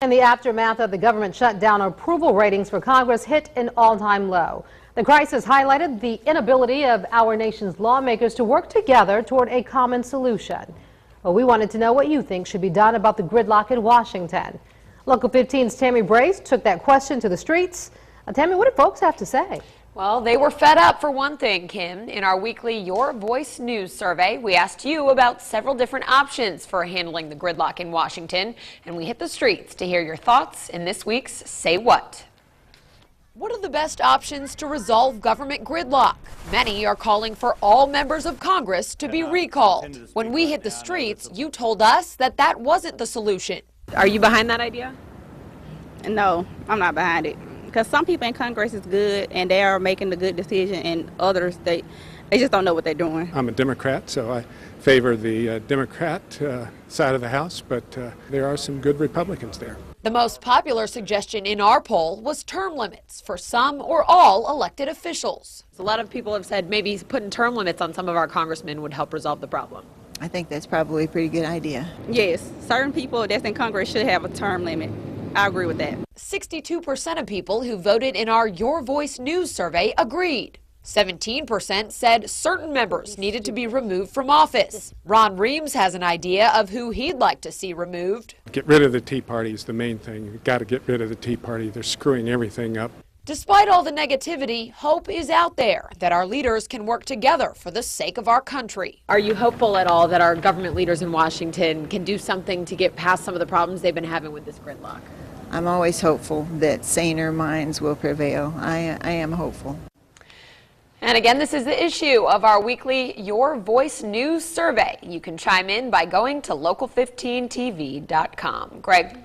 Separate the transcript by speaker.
Speaker 1: In the aftermath of the government shutdown, approval ratings for Congress hit an all-time low. The crisis highlighted the inability of our nation's lawmakers to work together toward a common solution. Well, we wanted to know what you think should be done about the gridlock in Washington. Local 15's Tammy Brace took that question to the streets. Tammy, what did folks have to say?
Speaker 2: Well, they were fed up for one thing, Kim. In our weekly Your Voice News survey, we asked you about several different options for handling the gridlock in Washington, and we hit the streets to hear your thoughts in this week's Say What. What are the best options to resolve government gridlock? Many are calling for all members of Congress to be recalled. When we hit the streets, you told us that that wasn't the solution. Are you behind that idea?
Speaker 3: No, I'm not behind it. Because some people in Congress is good and they are making the good decision, and others, they just don't know what they're doing.
Speaker 4: I'm a Democrat, so I favor the Democrat side of the House, but there are some good Republicans there.
Speaker 2: The most popular suggestion in our poll was term limits for some or all elected officials. A lot of people have said maybe putting term limits on some of our congressmen would help resolve the problem.
Speaker 5: I think that's probably a pretty good idea.
Speaker 3: Yes, certain people that's in Congress should have a term limit. I agree with that.
Speaker 2: 62% of people who voted in our Your Voice News survey agreed. 17% said certain members needed to be removed from office. Ron Reams has an idea of who he'd like to see removed.
Speaker 4: Get rid of the Tea Party is the main thing. You've got to get rid of the Tea Party. They're screwing everything up.
Speaker 2: Despite all the negativity, hope is out there that our leaders can work together for the sake of our country. Are you hopeful at all that our government leaders in Washington can do something to get past some of the problems they've been having with this gridlock?
Speaker 5: I'm always hopeful that saner minds will prevail. I am hopeful.
Speaker 2: And again, this is the issue of our weekly Your Voice News survey. You can chime in by going to local15tv.com. Greg.